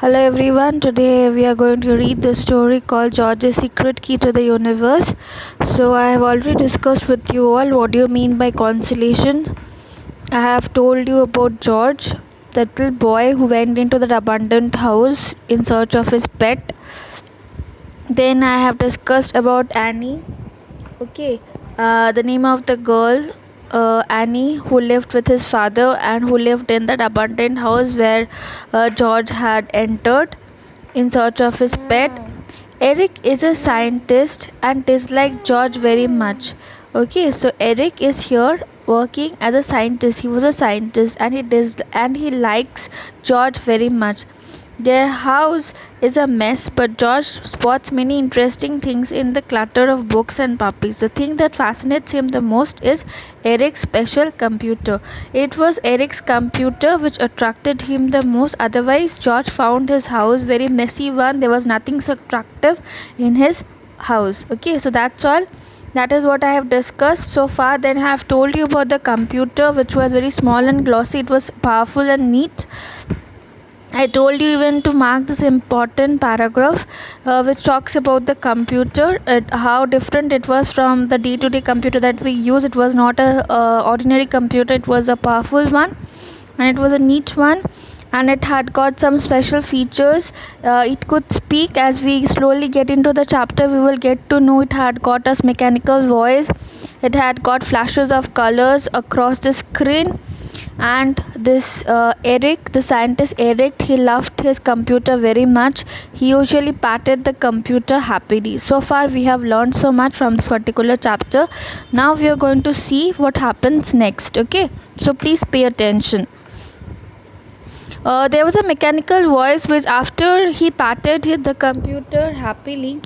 Hello everyone, today we are going to read the story called George's Secret Key to the Universe. So, I have already discussed with you all what do you mean by constellation. I have told you about George, the little boy who went into that abandoned house in search of his pet. Then I have discussed about Annie. Okay, the name of the girl, Annie, who lived with his father and who lived in that abandoned house where George had entered in search of his pet. Eric is a scientist and disliked George very much. Okay, so Eric is here working as a scientist. He was a scientist and he likes George very much. Their house is a mess, but George spots many interesting things in the clutter of books and puppies. The thing that fascinates him the most is Eric's special computer. It was Eric's computer which attracted him the most. Otherwise, George found his house very messy one. There was nothing so attractive in his house. Okay, so that's all. That is what I have discussed so far. Then I have told you about the computer, which was very small and glossy. It was powerful and neat. I told you even to mark this important paragraph which talks about the computer, how different it was from the day-to-day computer that we use. It was not a ordinary computer, it was a powerful one and it was a neat one, and it had got some special features. It could speak. As we slowly get into the chapter, we will get to know it had got a mechanical voice. It had got flashes of colors across the screen. And this Eric, the scientist Eric, he loved his computer very much. He usually patted the computer happily. So far we have learned so much from this particular chapter. Now we are going to see what happens next. Okay, so please pay attention. There was a mechanical voice which, after he patted the computer happily,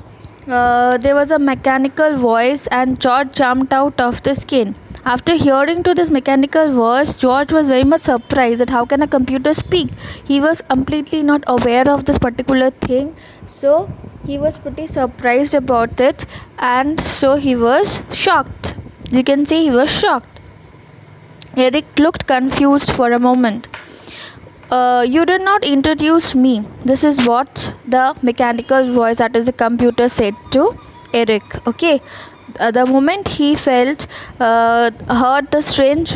there was a mechanical voice and George jumped out of the skin. After hearing to this mechanical voice, George was very much surprised that how can a computer speak. He was completely not aware of this particular thing, so he was pretty surprised about it, and so he was shocked. You can say he was shocked. Eric looked confused for a moment. You did not introduce me. This is what the mechanical voice, that is the computer, said to Eric. Okay. The moment he heard the strange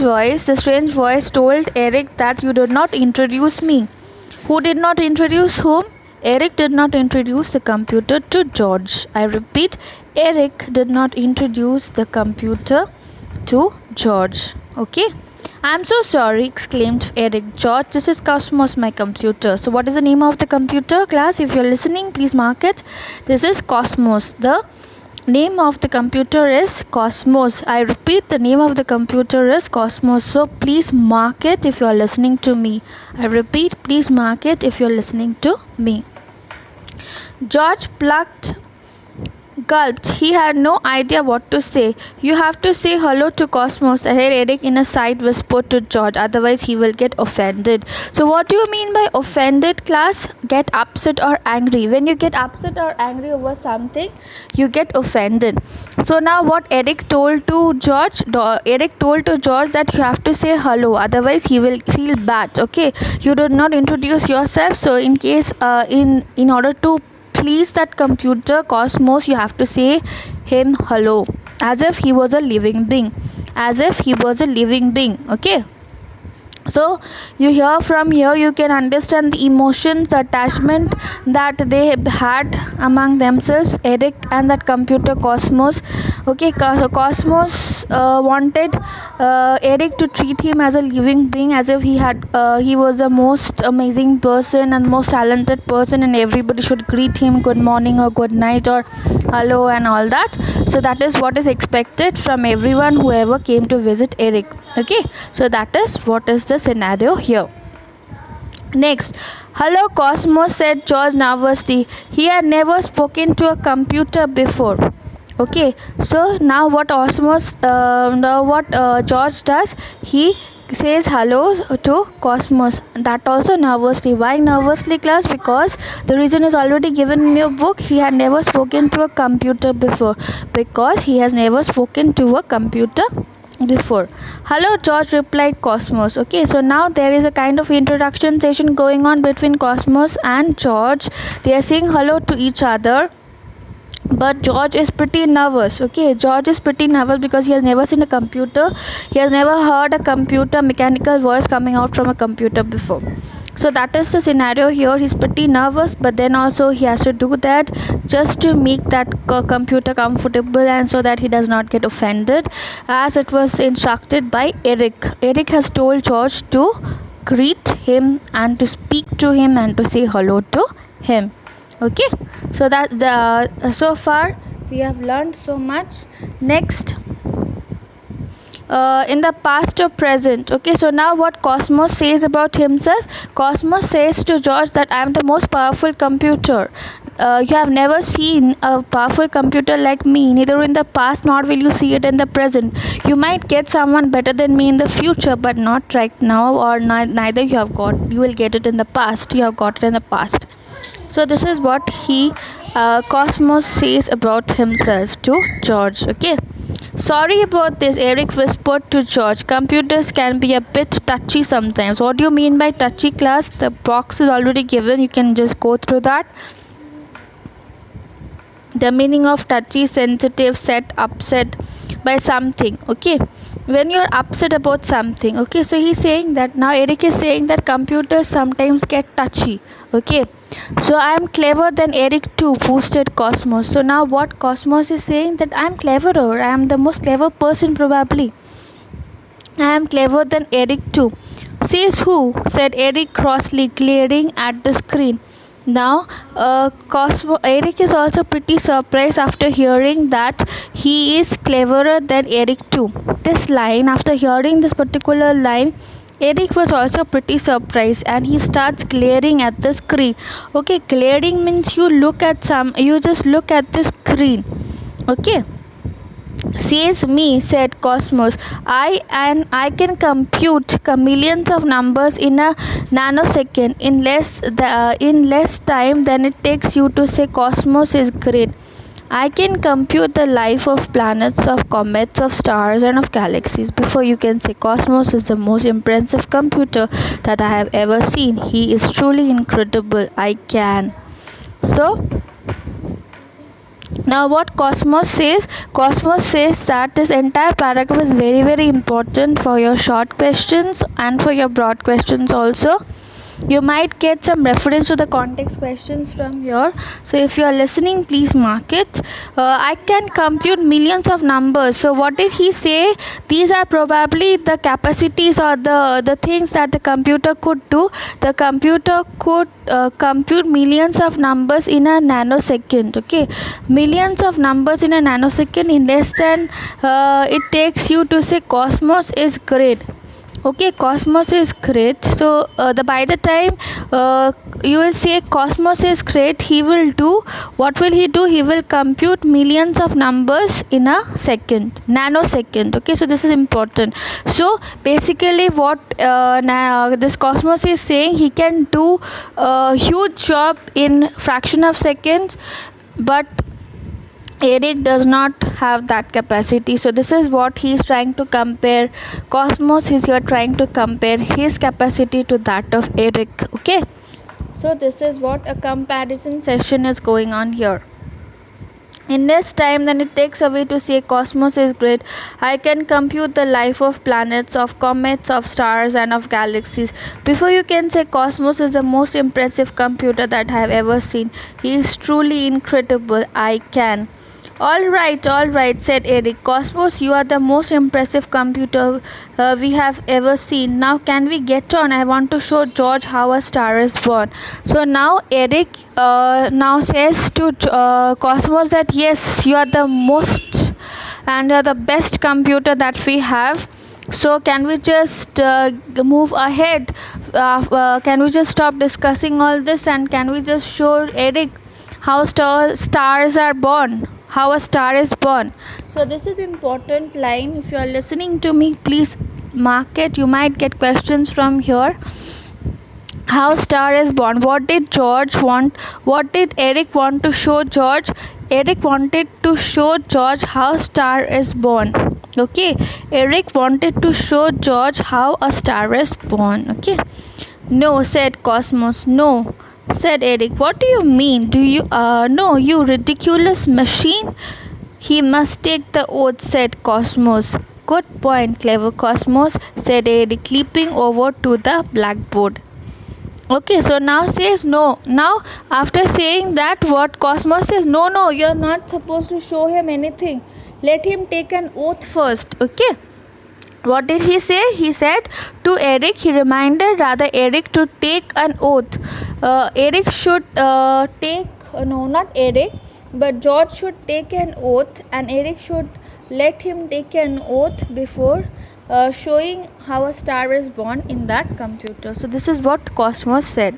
voice told Eric that you did not introduce me. Who did not introduce whom? Eric did not introduce the computer to George. I repeat, Eric did not introduce the computer to George. Okay. I'm so sorry, exclaimed Eric. George, this is Cosmos, my computer. So, what is the name of the computer, class? If you're listening, please mark it. This is Cosmos. The name of the computer is Cosmos. I repeat, the name of the computer is Cosmos. So, please mark it if you're listening to me. I repeat, please mark it if you're listening to me. George gulped. He had no idea what to say. You have to say hello to Cosmos, said Eric in a side whisper to George. Otherwise, he will get offended. So, what do you mean by offended, class? Get upset or angry. When you get upset or angry over something, you get offended. So, now what Eric told to George? Eric told to George that you have to say hello. Otherwise, he will feel bad. Okay, you did not introduce yourself. So, in case, in order to please that computer Cosmos, you have to say him hello, as if he was a living being, okay. So you hear from here, you can understand the emotions, the attachment that they had among themselves, Eric and that computer Cosmos. Okay, Cosmos wanted Eric to treat him as a living being, as if he was the most amazing person and most talented person, and everybody should greet him good morning or good night or hello and all that. So that is what is expected from everyone who ever came to visit Eric. Okay, so that is what is the scenario here. Next, hello Cosmos, said George nervously. He had never spoken to a computer before. Okay, so now what George does, he says hello to Cosmos, that also nervously. Why nervously, class? Because the reason is already given in your book. He had never spoken to a computer before, because he has never spoken to a computer before. Hello, George, replied Cosmos. Okay, so now there is a kind of introduction session going on between Cosmos and George. They are saying hello to each other. But George is pretty nervous. Okay, George is pretty nervous because he has never seen a computer. He has never heard a computer mechanical voice coming out from a computer before. So that is the scenario here. He's pretty nervous, but then also he has to do that just to make that computer comfortable, and so that he does not get offended, as it was instructed by Eric. Eric has told George to greet him and to speak to him and to say hello to him. Okay, so that so far we have learned so much. Next, in the past or present. Okay, so now what Cosmos says about himself. Cosmos says to George that I am the most powerful computer. You have never seen a powerful computer like me, neither in the past nor will you see it in the present. You might get someone better than me in the future, but not right now, or neither you will get it in the past. You have got it in the past. So this is what Cosmos says about himself to George. Okay, sorry about this, Eric whispered to George. Computers can be a bit touchy sometimes. What do you mean by touchy, class? The box is already given, you can just go through that. The meaning of touchy, sensitive, set, upset by something. Okay, when you're upset about something. Okay, so he's saying that now Eric is saying that computers sometimes get touchy. Okay, so I am clever than Eric too, boosted Cosmos. So now what Cosmos is saying, that I am cleverer, I am the most clever person probably. I am clever than Eric too. Says who? Said Eric crossly, glaring at the screen. Now, Eric is also pretty surprised after hearing that he is cleverer than Eric too. This line, after hearing this particular line, Eric was also pretty surprised, and he starts glaring at the screen. Okay, glaring means you just look at the screen. Okay. Says me, said Cosmos. I can compute millions of numbers in a nanosecond in less time than it takes you to say Cosmos is great. I can compute the life of planets, of comets, of stars, and of galaxies before you can say Cosmos is the most impressive computer that I have ever seen. He is truly incredible. I can. So now what Cosmos says that this entire paragraph is very, very important for your short questions and for your broad questions also. You might get some reference to the context questions from here, so if you are listening, please mark it. I can compute millions of numbers. So what did he say? These are probably the capacities or the things that the computer could do. The computer could compute millions of numbers in a nanosecond. Okay, millions of numbers in a nanosecond in less than it takes you to say Cosmos is great. Okay, Cosmos is great. So by the time you will say Cosmos is great, he will do, what will he do? He will compute millions of numbers in a nanosecond. Okay, so this is important. So basically what this Cosmos is saying, he can do a huge job in fraction of seconds, but Eric does not have that capacity. So this is what he is trying to compare. Cosmos is here trying to compare his capacity to that of Eric. Okay, so this is what a comparison session is going on here. In less time than it takes away to say Cosmos is great, I can compute the life of planets, of comets, of stars, and of galaxies before you can say Cosmos is the most impressive computer that I have ever seen. He is truly incredible. I can. All right, said Eric. Cosmos, you are the most impressive computer we have ever seen. Now can we get on? I want to show George how a star is born. So now Eric now says to Cosmos that yes, you are the most and you are the best computer that we have. So can we just move ahead? Can we just stop discussing all this, and can we just show Eric how stars are born, how a star is born? So this is important line. If you are listening to me, please mark it. You might get questions from here. How star is born. What did George want? What did Eric want to show George? Eric wanted to show George how star is born. Okay, Eric wanted to show George how a star is born. Okay, no, said Cosmos. No, said Eric. What do you mean? Do you, no, you ridiculous machine? He must take the oath, said Cosmos. Good point, clever Cosmos, said Eric, leaping over to the blackboard. Okay, so now says no. Now, after saying that, what Cosmos says, no, no, you're not supposed to show him anything. Let him take an oath first. Okay. What did he say? He said to Eric, he reminded rather Eric to take an oath. Eric should take, no, not Eric, but George should take an oath, and Eric should let him take an oath before showing how a star is born in that computer. So this is what Cosmos said.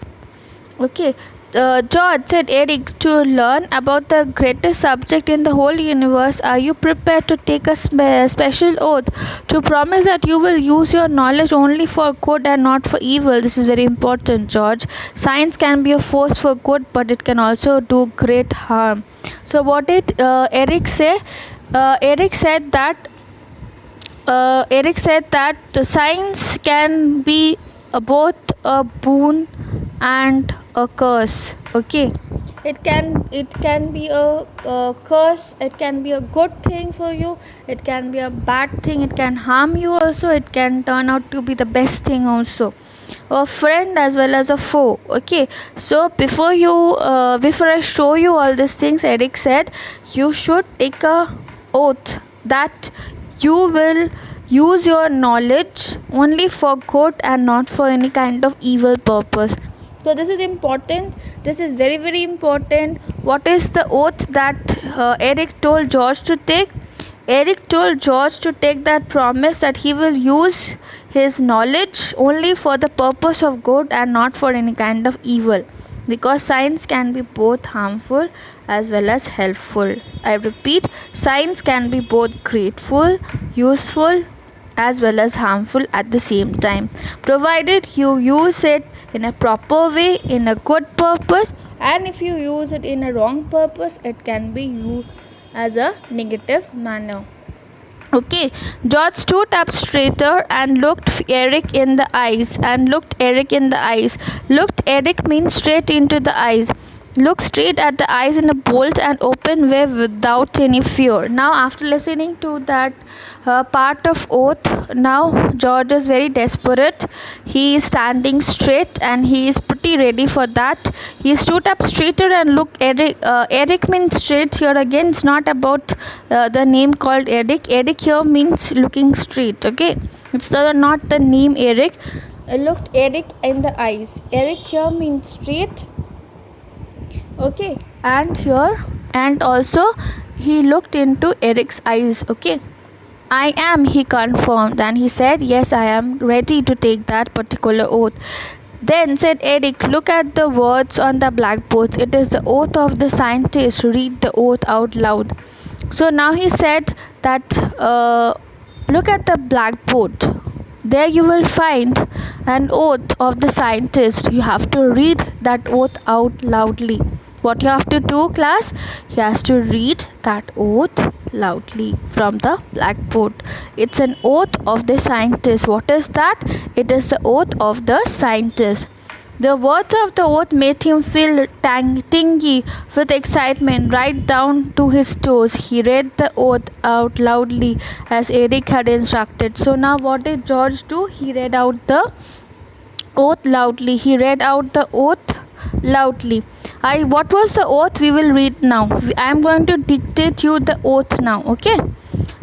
Okay. George, said Eric, to learn about the greatest subject in the whole universe, are you prepared to take a special oath to promise that you will use your knowledge only for good and not for evil? This is very important, George. Science can be a force for good, but it can also do great harm. So what did Eric say? Eric said that science can be both a boon and a curse. Okay, it can be a curse. It can be a good thing for you. It can be a bad thing. It can harm you also. It can turn out to be the best thing also, a friend as well as a foe. Okay, so before I show you all these things, Eric said you should take a oath that you will use your knowledge only for good and not for any kind of evil purpose. So this is important. This is very, very important. What is the oath that Eric told George to take? Eric told George to take that promise that he will use his knowledge only for the purpose of good and not for any kind of evil, because science can be both harmful as well as helpful. I repeat, science can be both grateful, useful, as well as harmful at the same time, provided you use it in a proper way, in a good purpose, and if you use it in a wrong purpose, it can be used as a negative manner. Okay, George stood up straighter and looked Eric in the eyes. Looked Eric means straight into the eyes. Look straight at the eyes in a bold and open way without any fear. Now, after listening to that part of oath, now George is very desperate. He is standing straight and he is pretty ready for that. He stood up straighter and looked Eric. Eric means straight here again. It's not about the name called Eric. Eric here means looking straight. Okay, it's not the name Eric. Looked Eric in the eyes. Eric here means straight. Okay, and also he looked into Eric's eyes. Okay, I am, he confirmed, and he said, yes, I am ready to take that particular oath. Then said Eric, look at the words on the blackboards. It is the oath of the scientist. Read the oath out loud. So now he said that look at the blackboard. There you will find an oath of the scientist. You have to read that oath out loudly. What you have to do, class? He has to read that oath loudly from the blackboard. It's an oath of the scientist. What is that? It is the oath of the scientist. The words of the oath made him feel tingy with excitement right down to his toes. He read the oath out loudly as Eric had instructed. So now what did George do? He read out the oath loudly. What was the oath? We will read now. I am going to dictate you the oath now. Okay.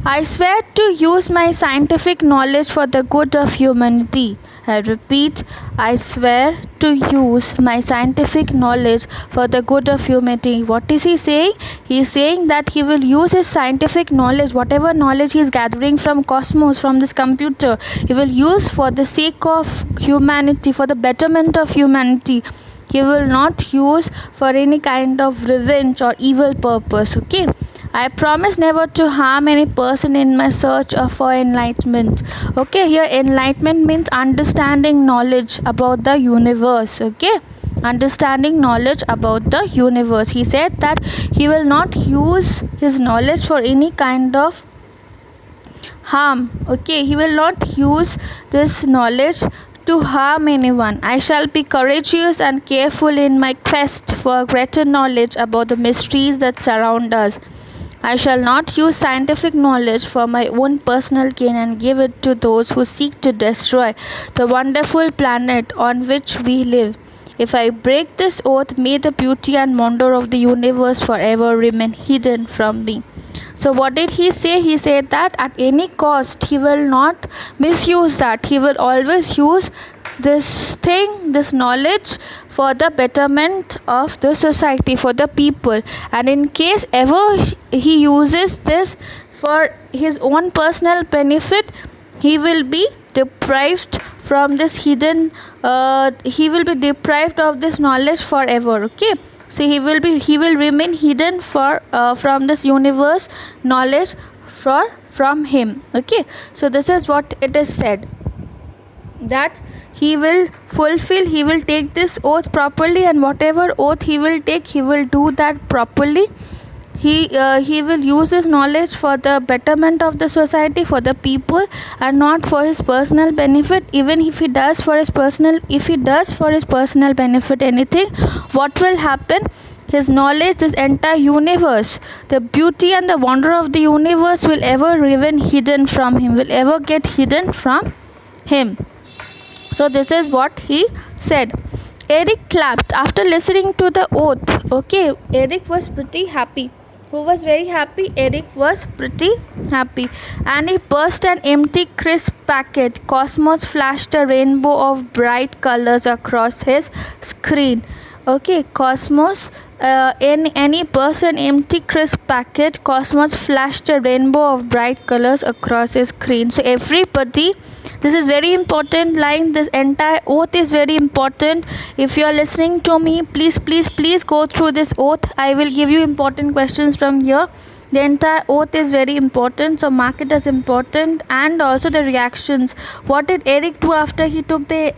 I swear to use my scientific knowledge for the good of humanity. I repeat, I swear to use my scientific knowledge for the good of humanity. What is he saying? He is saying that he will use his scientific knowledge, whatever knowledge he is gathering from Cosmos, from this computer, he will use for the sake of humanity, for the betterment of humanity. He will not use for any kind of revenge or evil purpose. Okay. I promise never to harm any person in my search for enlightenment. Okay, here enlightenment means understanding knowledge about the universe. Okay, understanding knowledge about the universe. He said that he will not use his knowledge for any kind of harm. Okay, he will not use this knowledge to harm anyone. I shall be courageous and careful in my quest for greater knowledge about the mysteries that surround us. I shall not use scientific knowledge for my own personal gain and give it to those who seek to destroy the wonderful planet on which we live. If I break this oath, may the beauty and wonder of the universe forever remain hidden from me. So, what did he say? He said that at any cost, he will not misuse that. He will always use this thing, this knowledge, for the betterment of the society, for the people. And in case ever he uses this for his own personal benefit, he will be deprived from this hidden he will be deprived of this knowledge forever. Okay, so he will remain hidden for from this universe knowledge from him. Okay, so this is what it is said, that he will fulfill, he will take this oath properly, and whatever oath he will take, he will do that properly. He will use his knowledge for the betterment of the society, for the people, and not for his personal benefit. Even if he does for his personal benefit anything, what will happen? His knowledge, this entire universe, the beauty and the wonder of the universe will ever remain hidden from him, will ever get hidden from him. So this is what he said. Eric clapped after listening to the oath. Okay, Eric was pretty happy. Who was very happy? Eric was pretty happy. And he burst an empty, crisp packet. Cosmos flashed a rainbow of bright colors across his screen. Okay, Cosmos, in any person empty crisp packet, Cosmos flashed a rainbow of bright colors across his screen. So everybody, this is very important line, this entire oath is very important. If you are listening to me, please go through this oath. I will give you important questions from here. The entire oath is very important, so mark it as important. And also the reactions. What did Eric do after he took the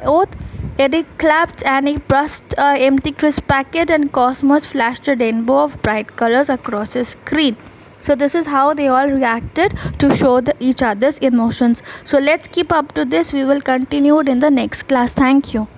oath? Eric clapped and he burst an empty crisp packet, and Cosmos flashed a rainbow of bright colors across his screen. So this is how they all reacted to show each other's emotions. So let's keep up to this. We will continue it in the next class. Thank you.